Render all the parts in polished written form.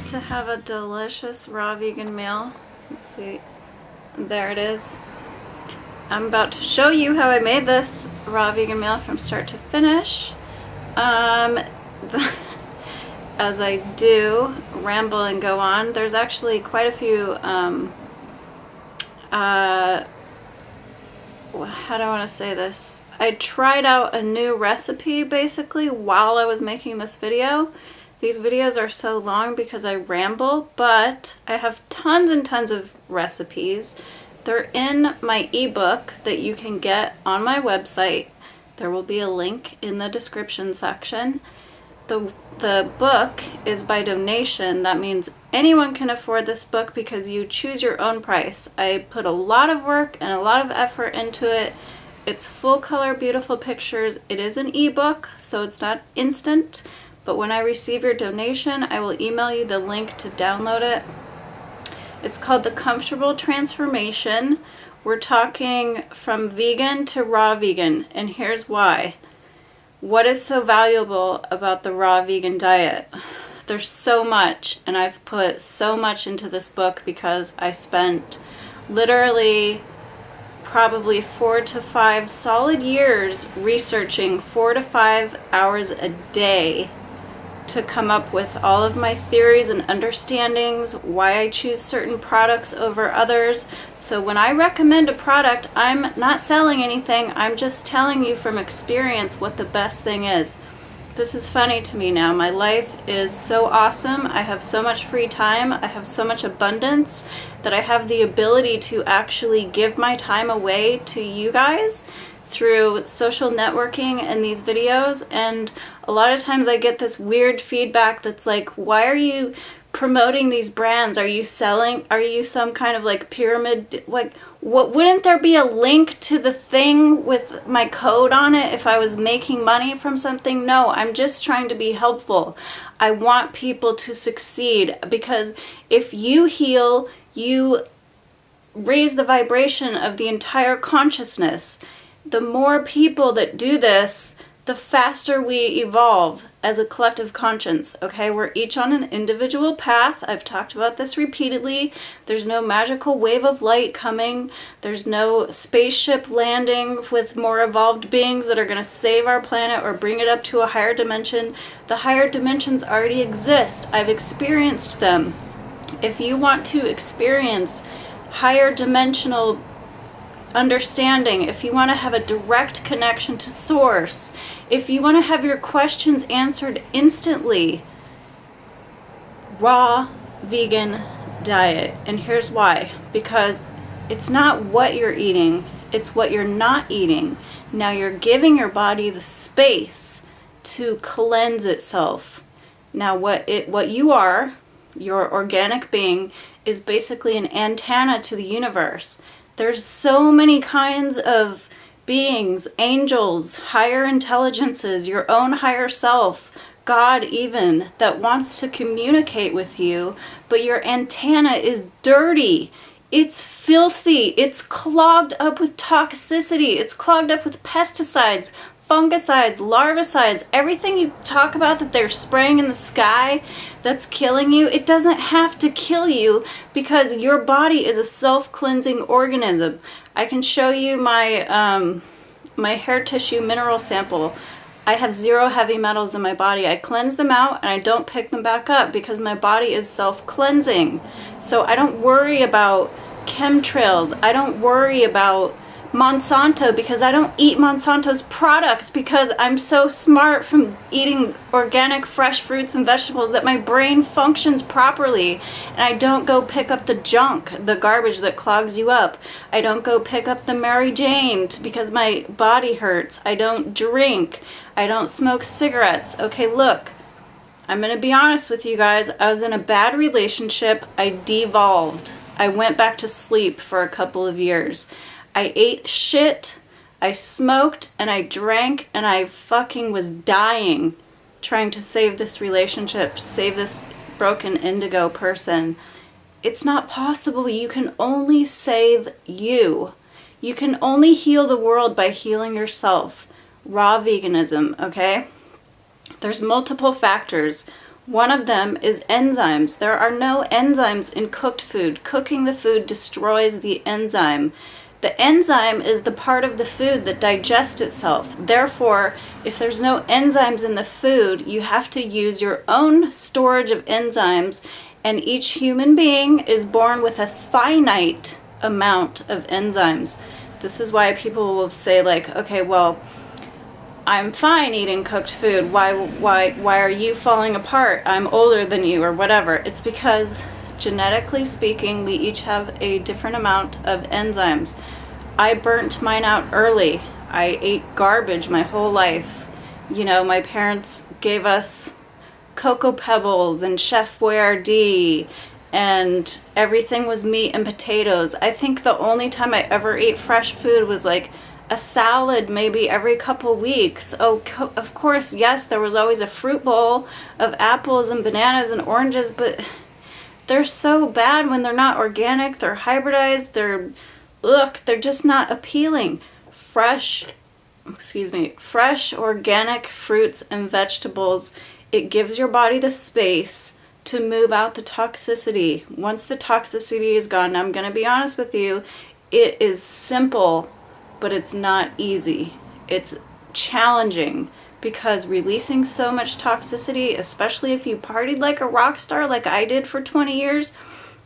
to have a delicious raw vegan meal. Let's see. There it is. I'm about to show you how I made this raw vegan meal from start to finish. As I do ramble and go on, there's actually quite a few, how do I want to say this? I tried out a new recipe basically while I was making this video. These videos are so long because I ramble, but I have tons and tons of recipes. They're in my ebook that you can get on my website. There will be a link in the description section. The book is by donation. That means anyone can afford this book because you choose your own price. I put a lot of work and a lot of effort into it. It's full color, beautiful pictures. It is an ebook, so it's not instant. But when I receive your donation, I will email you the link to download it. It's called The Comfortable Transformation. We're talking from vegan to raw vegan, and here's why. What is so valuable about the raw vegan diet? There's so much, and I've put so much into this book because I spent literally probably 4 to 5 solid years researching 4 to 5 hours a day to come up with all of my theories and understandings, why I choose certain products over others. So when I recommend a product, I'm not selling anything, I'm just telling you from experience what the best thing is. This is funny to me now. My life is so awesome. I have so much free time. I have so much abundance that I have the ability to actually give my time away to you guys through social networking and these videos. And a lot of times I get this weird feedback that's like, why are you promoting these brands? Are you selling? Are you some kind of like pyramid? Like, what, wouldn't there be a link to the thing with my code on it if I was making money from something? No, I'm just trying to be helpful. I want people to succeed, because if you heal, you raise the vibration of the entire consciousness. The more people that do this, the faster we evolve as a collective conscience, okay? We're each on an individual path. I've talked about this repeatedly. There's no magical wave of light coming. There's no spaceship landing with more evolved beings that are going to save our planet or bring it up to a higher dimension. The higher dimensions already exist. I've experienced them. If you want to experience higher dimensional understanding, if you want to have a direct connection to source, if you want to have your questions answered instantly, raw vegan diet. And here's why. Because it's not what you're eating, it's what you're not eating. Now you're giving your body the space to cleanse itself. Now what you are, your organic being, is basically an antenna to the universe. There's so many kinds of beings, angels, higher intelligences, your own higher self, God even, that wants to communicate with you, but your antenna is dirty. It's filthy. It's clogged up with toxicity. It's clogged up with pesticides, fungicides, larvicides, everything you talk about that they're spraying in the sky that's killing you. It doesn't have to kill you, because your body is a self-cleansing organism. I can show you my my hair tissue mineral sample. I have 0 heavy metals in my body. I cleanse them out and I don't pick them back up because my body is self-cleansing. So I don't worry about chemtrails. I don't worry about Monsanto, because I don't eat Monsanto's products, because I'm so smart from eating organic fresh fruits and vegetables that my brain functions properly, and I don't go pick up the junk, the garbage that clogs you up. I don't go pick up the Mary Jane because my body hurts. I don't drink. I don't smoke cigarettes. Okay, look, I'm gonna be honest with you guys. I was in a bad relationship. I devolved. I went back to sleep for a couple of years. I ate shit, I smoked, and I drank, and I fucking was dying trying to save this relationship, save this broken indigo person. It's not possible. You can only save you. You can only heal the world by healing yourself. Raw veganism, okay? There's multiple factors. One of them is enzymes. There are no enzymes in cooked food. Cooking the food destroys the enzyme. The enzyme is the part of the food that digests itself. Therefore, if there's no enzymes in the food, you have to use your own storage of enzymes, and each human being is born with a finite amount of enzymes. This is why people will say, like, okay, well, I'm fine eating cooked food. Why are you falling apart? I'm older than you, or whatever. It's because genetically speaking, we each have a different amount of enzymes. I burnt mine out early. I ate garbage my whole life. You know, my parents gave us Cocoa Pebbles and Chef Boyardee, and everything was meat and potatoes. I think the only time I ever ate fresh food was like a salad maybe every couple weeks. Oh, of course, yes, there was always a fruit bowl of apples and bananas and oranges, but they're so bad when they're not organic, they're hybridized, they're just not appealing. Fresh organic fruits and vegetables, it gives your body the space to move out the toxicity. Once the toxicity is gone, I'm going to be honest with you, it is simple, but it's not easy. It's challenging because releasing so much toxicity, especially if you partied like a rock star like I did for 20 years,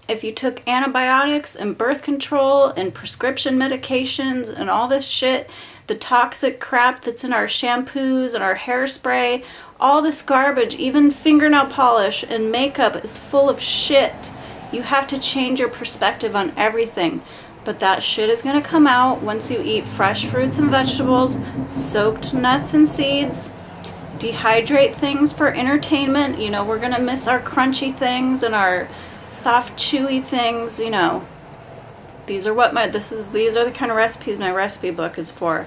if you took antibiotics and birth control and prescription medications and all this shit, the toxic crap that's in our shampoos and our hairspray, all this garbage, even fingernail polish and makeup is full of shit. You have to change your perspective on everything. But that shit is going to come out once you eat fresh fruits and vegetables, soaked nuts and seeds, dehydrate things for entertainment. You know, we're going to miss our crunchy things and our soft, chewy things, you know. These are the kind of recipes my recipe book is for.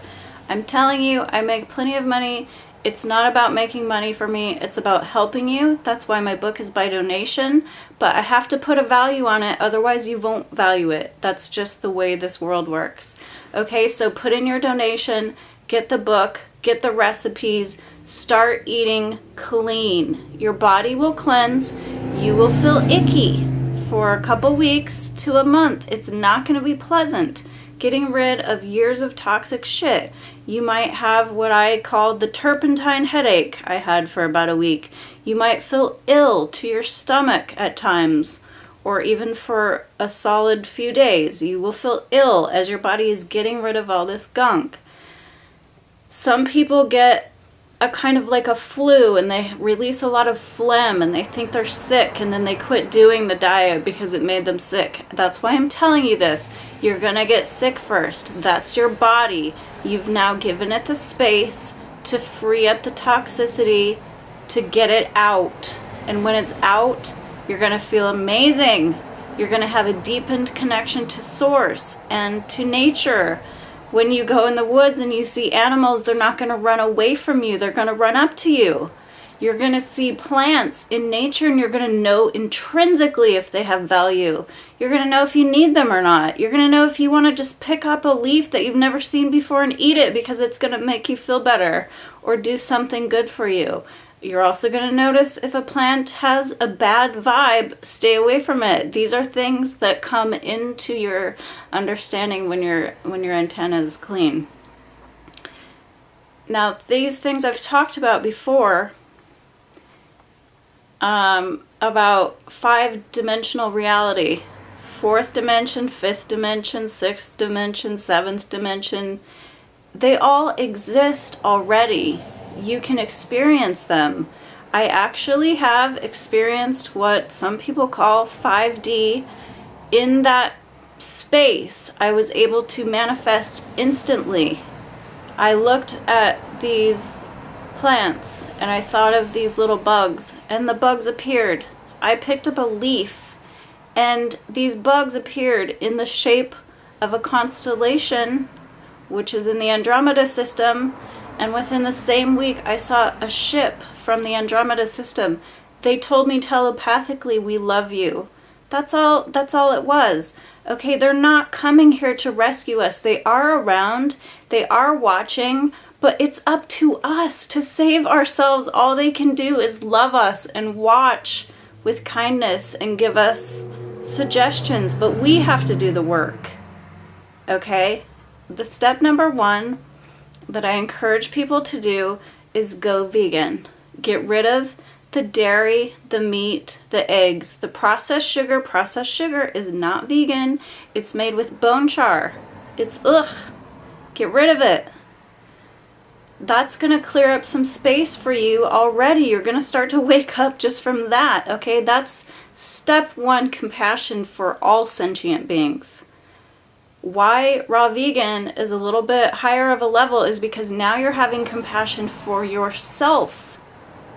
I'm telling you, I make plenty of money. It's not about making money for me. It's about helping you. That's why my book is by donation. But I have to put a value on it. Otherwise, you won't value it. That's just the way this world works. Okay, so put in your donation. Get the book. Get the recipes. Start eating clean. Your body will cleanse. You will feel icky for a couple weeks to a month. It's not going to be pleasant. Getting rid of years of toxic shit. You might have what I called the turpentine headache I had for about a week. You might feel ill to your stomach at times, or even for a solid few days. You will feel ill as your body is getting rid of all this gunk. Some people get a kind of like a flu and they release a lot of phlegm and they think they're sick and then they quit doing the diet because it made them sick. That's why I'm telling you this. You're gonna get sick first. That's your body. You've now given it the space to free up the toxicity, to get it out. And when it's out, you're gonna feel amazing. You're gonna have a deepened connection to source and to nature. When you go in the woods and you see animals, they're not going to run away from you. They're going to run up to you. You're going to see plants in nature and you're going to know intrinsically if they have value. You're going to know if you need them or not. You're going to know if you want to just pick up a leaf that you've never seen before and eat it because it's going to make you feel better or do something good for you. You're also going to notice if a plant has a bad vibe, stay away from it. These are things that come into your understanding when your antenna is clean. Now, these things I've talked about before, about 5-dimensional reality. 4th dimension, 5th dimension, 6th dimension, 7th dimension. They all exist already. You can experience them. I actually have experienced what some people call 5D. In that space, I was able to manifest instantly. I looked at these plants and I thought of these little bugs, and the bugs appeared. I picked up a leaf and these bugs appeared in the shape of a constellation, which is in the Andromeda system. And within the same week, I saw a ship from the Andromeda system. They told me telepathically, we love you. That's all it was. Okay, they're not coming here to rescue us. They are around, they are watching, but it's up to us to save ourselves. All they can do is love us and watch with kindness and give us suggestions, but we have to do the work. Okay? The step number 1 that I encourage people to do is go vegan. Get rid of the dairy, the meat, the eggs, the processed sugar. Processed sugar is not vegan. It's made with bone char. It's ugh. Get rid of it. That's going to clear up some space for you already. You're going to start to wake up just from that, okay? That's step 1, compassion for all sentient beings. Why raw vegan is a little bit higher of a level is because now you're having compassion for yourself.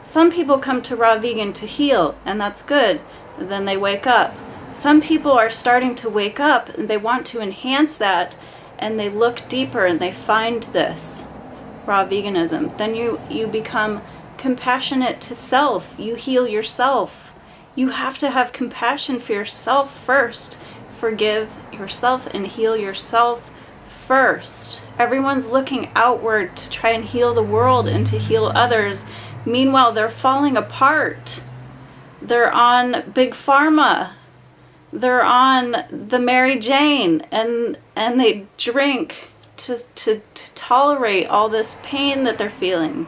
Some people come to raw vegan to heal, and that's good. And then they wake up. Some people are starting to wake up, and they want to enhance that, and they look deeper, and they find this raw veganism. Then you become compassionate to self. You heal yourself. You have to have compassion for yourself first. Forgive yourself and heal yourself first. Everyone's looking outward to try and heal the world and to heal others. Meanwhile, they're falling apart. They're on Big Pharma. They're on the Mary Jane, and they drink to tolerate all this pain that they're feeling.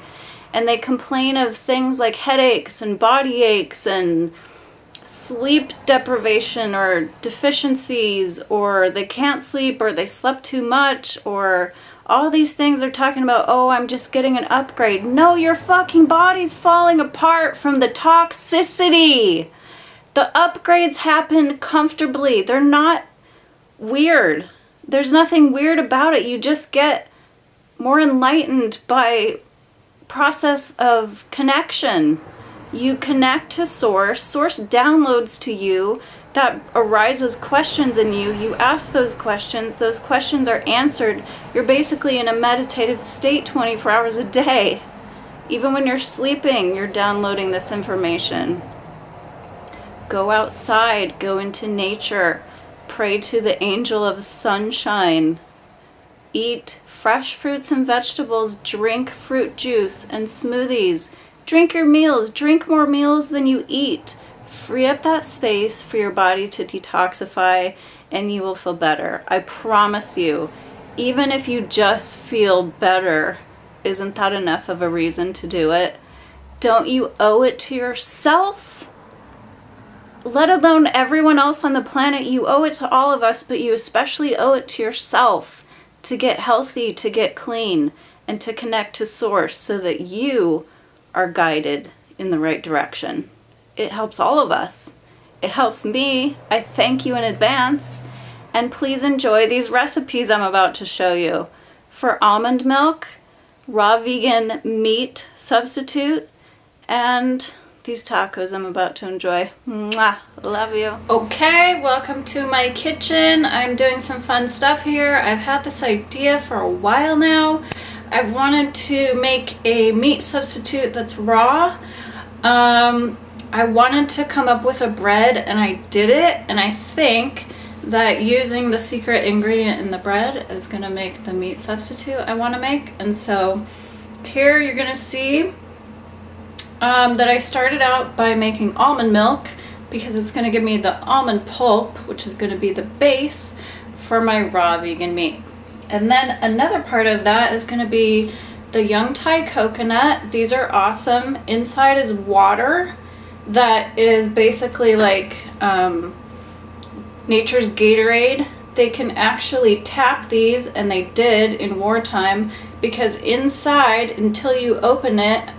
And they complain of things like headaches and body aches and sleep deprivation or deficiencies, or they can't sleep, or they slept too much, or all these things they're talking about. Oh, I'm just getting an upgrade. No, your fucking body's falling apart from the toxicity. The upgrades happen comfortably. They're not weird. There's nothing weird about it. You just get more enlightened by process of connection. You connect to source. Source downloads to you. That arises questions in you. You ask those questions. Those questions are answered. You're basically in a meditative state 24 hours a day. Even when you're sleeping, you're downloading this information. Go outside. Go into nature. Pray to the angel of sunshine. Eat fresh fruits and vegetables. Drink fruit juice and smoothies. Drink your meals. Drink more meals than you eat. Free up that space for your body to detoxify, and you will feel better. I promise you, even if you just feel better, isn't that enough of a reason to do it? Don't you owe it to yourself? Let alone everyone else on the planet. You owe it to all of us, but you especially owe it to yourself to get healthy, to get clean, and to connect to source so that you are guided in the right direction. It helps all of us. It helps me. I thank you in advance. And please enjoy these recipes I'm about to show you. For almond milk, raw vegan meat substitute, and these tacos I'm about to enjoy. Mwah! Love you. Okay, welcome to my kitchen. I'm doing some fun stuff here. I've had this idea for a while now. I've wanted to make a meat substitute that's raw. I wanted to come up with a bread, and I did it, and I think that using the secret ingredient in the bread is going to make the meat substitute I want to make. And so here you're going to see that I started out by making almond milk because it's going to give me the almond pulp, which is going to be the base for my raw vegan meat. And then another part of that is going to be the young Thai coconut. These are awesome. Inside is water that is basically like nature's Gatorade. They can actually tap these, and they did in wartime, because inside, until you open it,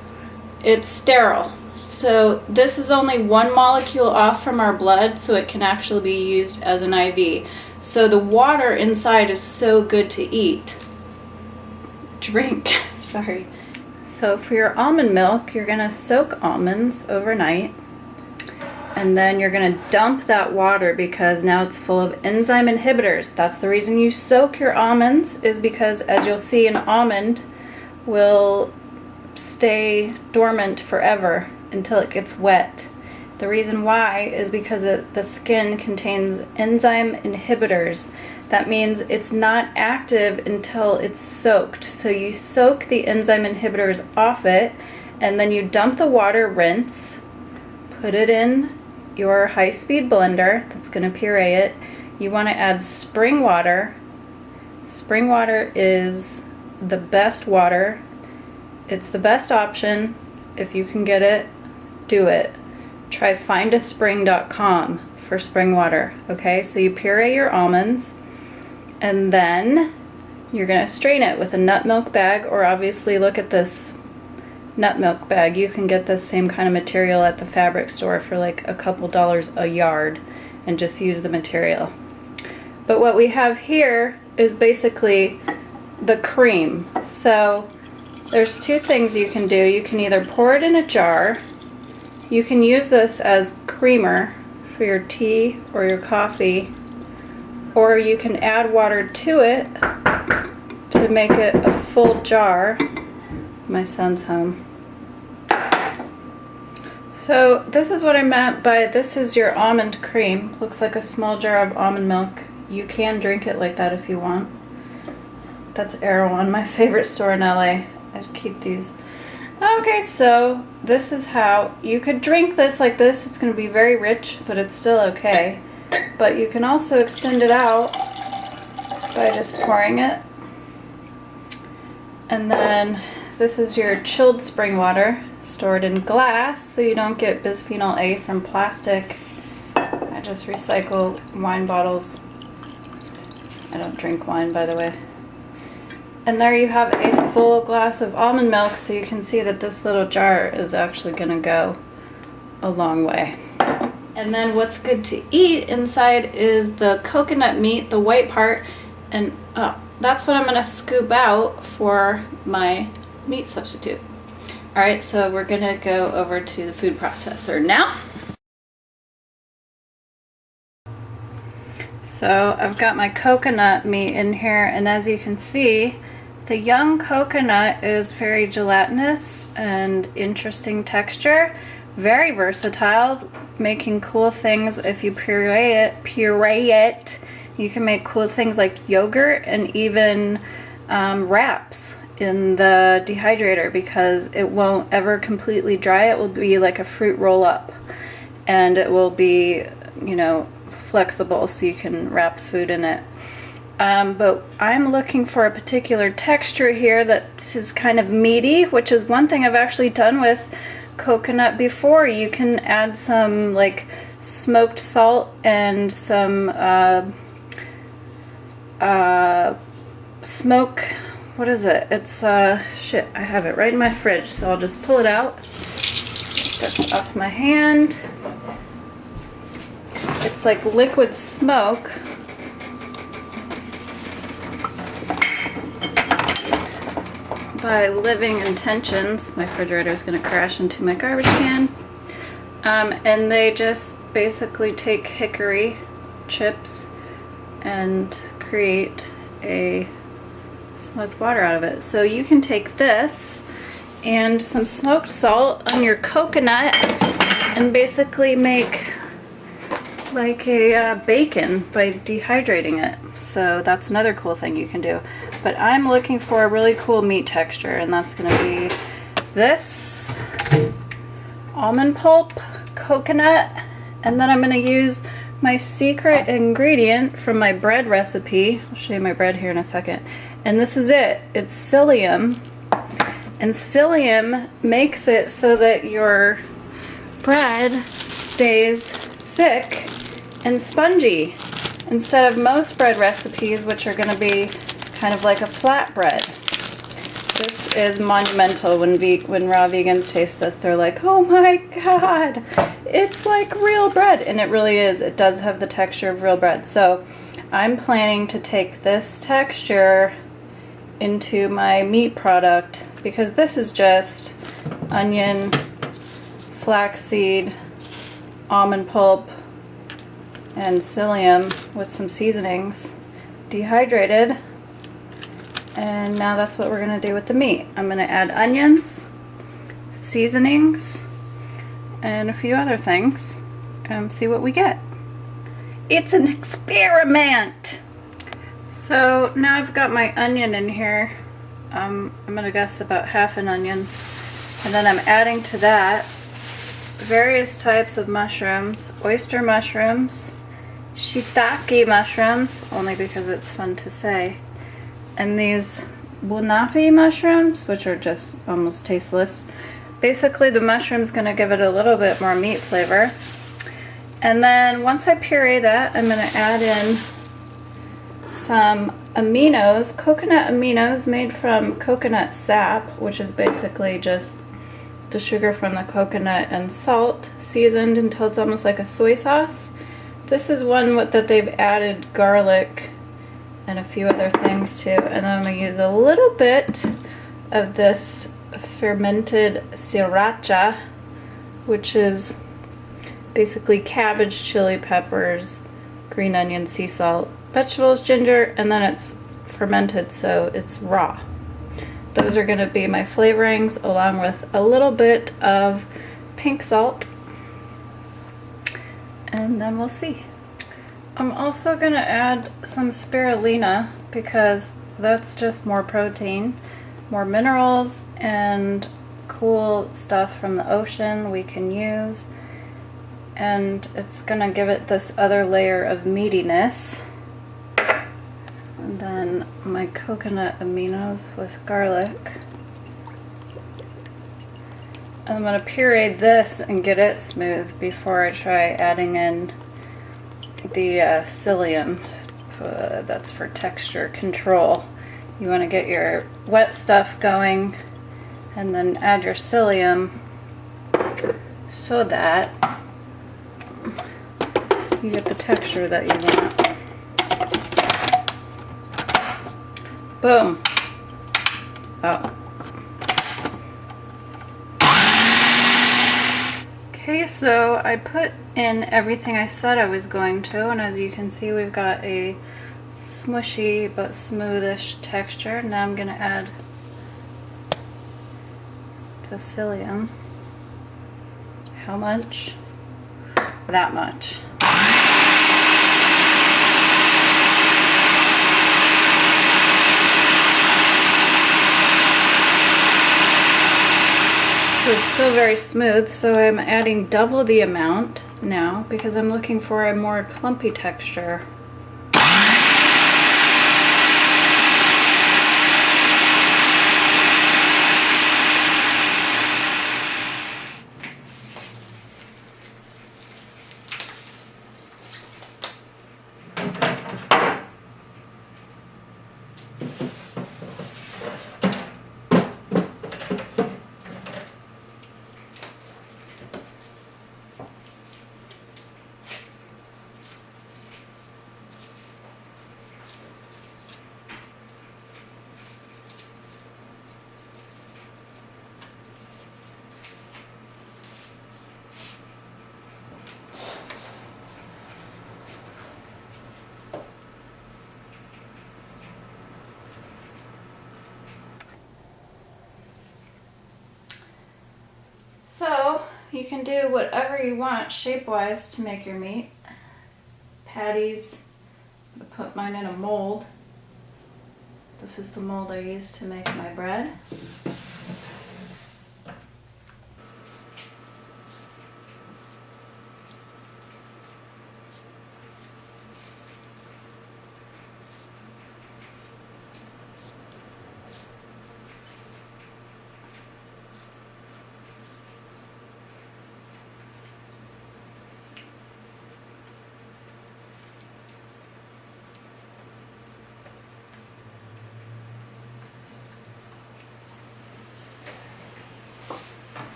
it's sterile. So this is only one molecule off from our blood, so it can actually be used as an IV. So the water inside is so good to eat. Drink, sorry. So for your almond milk, you're gonna soak almonds overnight, and then you're gonna dump that water because now it's full of enzyme inhibitors. That's the reason you soak your almonds, is because, as you'll see, an almond will stay dormant forever until it gets wet. The reason why is because the skin contains enzyme inhibitors. That means it's not active until it's soaked. So you soak the enzyme inhibitors off it, and then you dump the water, rinse, put it in your high-speed blender that's going to puree it. You want to add spring water. Spring water is the best water. It's the best option. If you can get it, do it. Try findaspring.com for spring water. Okay, so you puree your almonds, and then you're going to strain it with a nut milk bag, or obviously look at this nut milk bag. You can get this same kind of material at the fabric store for like a couple dollars a yard and just use the material. But what we have here is basically the cream. So there's two things you can do. You can either pour it in a jar. You can use this as creamer for your tea or your coffee, or you can add water to it to make it a full jar. My son's home. So this is what I meant by this is your almond cream. Looks like a small jar of almond milk. You can drink it like that if you want. That's Rawmond, my favorite store in LA. I keep these. Okay, so this is how you could drink this like this. It's going to be very rich, but it's still okay. But you can also extend it out by just pouring it. And then this is your chilled spring water, stored in glass so you don't get bisphenol A from plastic. I just recycle wine bottles. I don't drink wine, by the way. And there you have a full glass of almond milk, so you can see that this little jar is actually going to go a long way. And then what's good to eat inside is the coconut meat, the white part, and that's what I'm going to scoop out for my meat substitute. Alright, so we're going to go over to the food processor now. So I've got my coconut meat in here, and as you can see, the young coconut is very gelatinous and interesting texture, very versatile, making cool things. If you puree it, you can make cool things like yogurt and even wraps in the dehydrator, because it won't ever completely dry. It will be like a fruit roll up, and it will be, you know, flexible so you can wrap food in it. But I'm looking for a particular texture here that is kind of meaty, which is one thing I've actually done with coconut before. You can add some like smoked salt and some what is it? It's shit, I have it right in my fridge, so I'll just pull it out. Get this off my hand. It's like liquid smoke. By Living Intentions. My refrigerator is going to crash into my garbage can. And they just basically take hickory chips and create a smoked water out of it. So you can take this and some smoked salt on your coconut and basically make like a bacon by dehydrating it. So that's another cool thing you can do. But I'm looking for a really cool meat texture, and that's going to be this almond pulp, coconut, and then I'm going to use my secret ingredient from my bread recipe. I'll show you my bread here in a second. And this is it. It's psyllium. And psyllium makes it so that your bread stays thick and spongy, instead of most bread recipes, which are going to be kind of like a flat bread. This is monumental. When raw vegans taste this, they're like, oh my god, it's like real bread. And it really is. It does have the texture of real bread. So I'm planning to take this texture into my meat product, because this is just onion, flaxseed, almond pulp, and psyllium with some seasonings, dehydrated. And now that's what we're going to do with the meat. I'm going to add onions, seasonings, and a few other things and see what we get. It's an experiment! So now I've got my onion in here. I'm gonna guess about half an onion. And then I'm adding to that various types of mushrooms, oyster mushrooms, shiitake mushrooms, only because it's fun to say, and these bunapi mushrooms, which are just almost tasteless. Basically the mushroom's gonna give it a little bit more meat flavor. And then once I puree that, I'm gonna add in some aminos, coconut aminos made from coconut sap, which is basically just the sugar from the coconut and salt seasoned until it's almost like a soy sauce. This is one that they've added garlic and a few other things to, and then I'm going to use a little bit of this fermented sriracha, which is basically cabbage, chili peppers, green onion, sea salt, vegetables, ginger, and then it's fermented, so it's raw. Those are going to be my flavorings, along with a little bit of pink salt, and then we'll see. I'm also going to add some spirulina because that's just more protein, more minerals, and cool stuff from the ocean we can use, and it's going to give it this other layer of meatiness. And then my coconut aminos with garlic. And I'm going to puree this and get it smooth before I try adding in the psyllium. That's for texture control. You want to get your wet stuff going and then add your psyllium so that you get the texture that you want. Boom. Oh. Okay, so I put in everything I said I was going to, and as you can see, we've got a smushy but smoothish texture. Now I'm going to add the psyllium. How much? That much. So it's still very smooth, so I'm adding double the amount now because I'm looking for a more clumpy texture. So you can do whatever you want shape-wise to make your meat. Patties, I put mine in a mold. This is the mold I use to make my bread.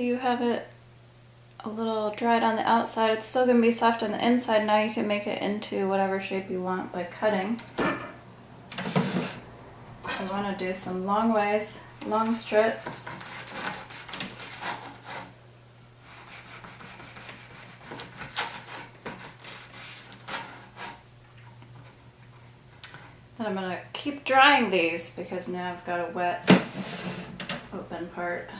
you have it a little dried on the outside. It's still going to be soft on the inside. Now you can make it into whatever shape you want by cutting. I want to do some long ways, long strips. Then I'm going to keep drying these because now I've got a wet open part.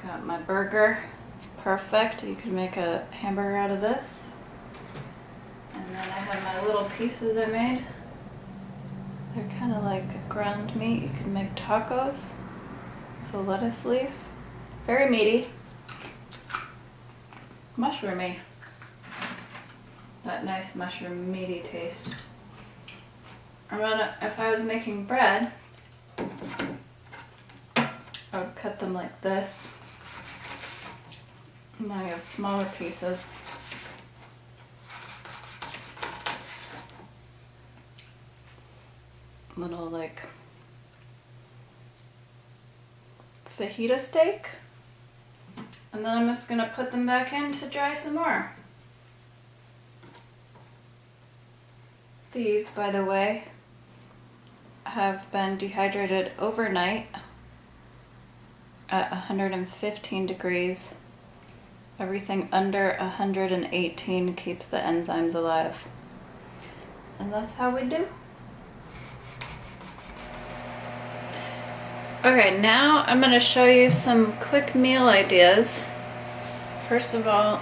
Got my burger. It's perfect. You can make a hamburger out of this. And then I have my little pieces I made. They're kind of like ground meat. You can make tacos with a lettuce leaf. Very meaty. Mushroomy. That nice mushroom meaty taste. If I was making bread, I would cut them like this. Now you have smaller pieces. Little like fajita steak. And then I'm just going to put them back in to dry some more. These, by the way, have been dehydrated overnight at 115 degrees. Everything under 118 keeps the enzymes alive. And that's how we do. Okay, now I'm going to show you some quick meal ideas. First of all,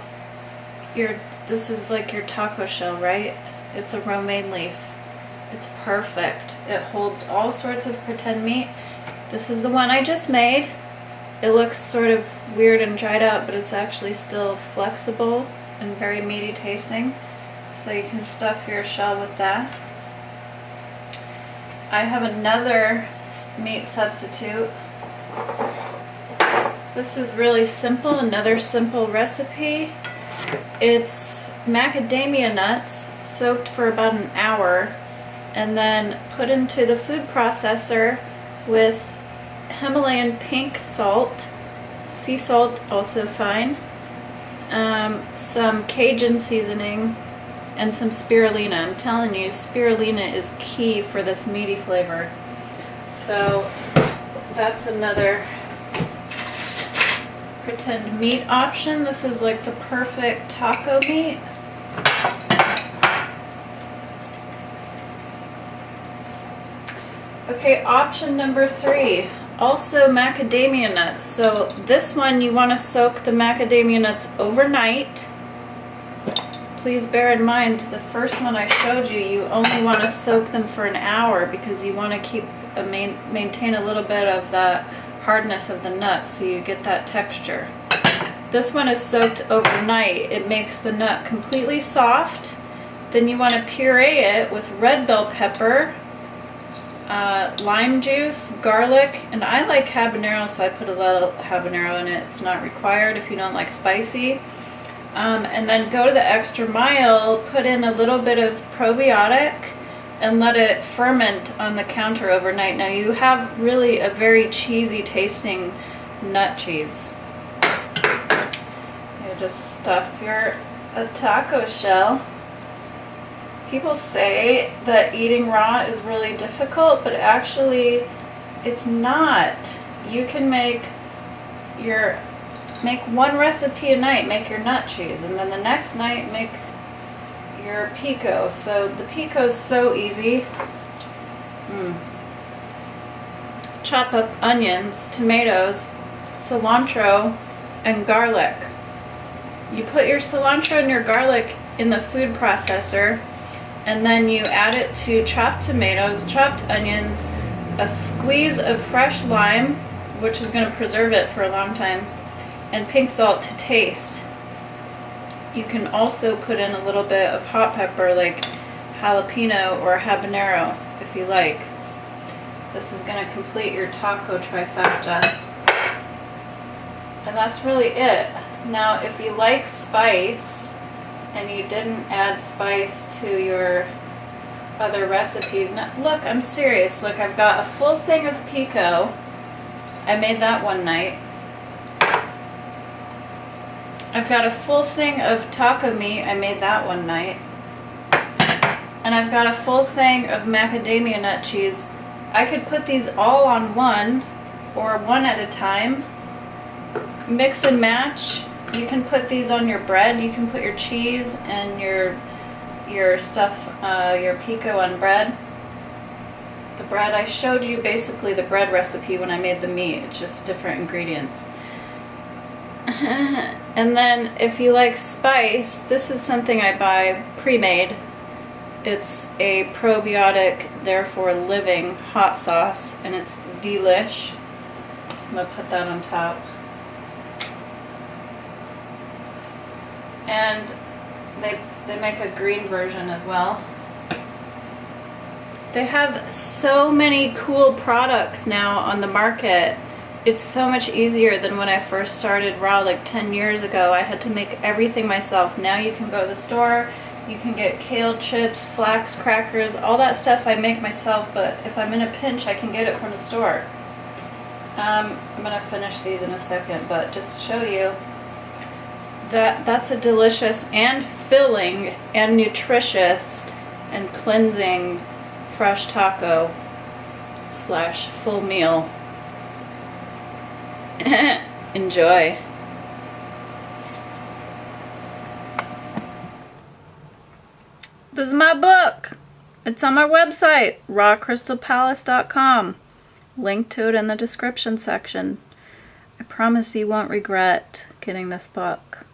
this is like your taco shell, right? It's a romaine leaf. It's perfect. It holds all sorts of pretend meat. This is the one I just made. It looks sort of weird and dried out, but it's actually still flexible and very meaty tasting. So you can stuff your shell with that. I have another meat substitute. This is really simple, another simple recipe. It's macadamia nuts soaked for about an hour and then put into the food processor with Himalayan pink salt, sea salt also fine, some Cajun seasoning, and some spirulina. I'm telling you, spirulina is key for this meaty flavor. So that's another pretend meat option. This is like the perfect taco meat. Okay, option number 3, also macadamia nuts. So this one you want to soak the macadamia nuts overnight. Please bear in mind the first one I showed you, you only want to soak them for an hour because you want to maintain a little bit of the hardness of the nuts so you get that texture. This one is soaked overnight. It makes the nut completely soft. Then you want to puree it with red bell pepper, lime juice, garlic, and I like habanero, so I put a little habanero in it. It's not required if you don't like spicy. And then go to the extra mile, put in a little bit of probiotic, and let it ferment on the counter overnight. Now you have really a very cheesy tasting nut cheese. You just stuff a taco shell. People say that eating raw is really difficult, but actually it's not. You can make one recipe a night, make your nut cheese, and then the next night make your pico. So the pico is so easy. Chop up onions, tomatoes, cilantro, and garlic. You put your cilantro and your garlic in the food processor, and then you add it to chopped tomatoes, chopped onions, a squeeze of fresh lime, which is going to preserve it for a long time, and pink salt to taste. You can also put in a little bit of hot pepper like jalapeno or habanero if you like. This is going to complete your taco trifecta. And that's really it. Now if you like spice and you didn't add spice to your other recipes, now, look, I'm serious. Look, I've got a full thing of pico. I made that one night. I've got a full thing of taco meat. I made that one night. And I've got a full thing of macadamia nut cheese. I could put these all on one or one at a time. Mix and match. You can put these on your bread. You can put your cheese and your stuff, your pico on bread. The bread, I showed you basically the bread recipe when I made the meat. It's just different ingredients. And then if you like spice, this is something I buy pre-made. It's a probiotic, therefore living hot sauce, and it's delish. I'm gonna put that on top. And they make a green version as well. They have so many cool products now on the market. It's so much easier than when I first started Raw like 10 years ago. I had to make everything myself. Now you can go to the store, you can get kale chips, flax crackers, all that stuff I make myself, but if I'm in a pinch I can get it from the store. I'm gonna finish these in a second, but just to show you that that's a delicious and filling and nutritious and cleansing fresh taco / full meal. Enjoy. This is my book. It's on my website, rawcrystalpalace.com. Link to it in the description section. I promise you won't regret getting this book.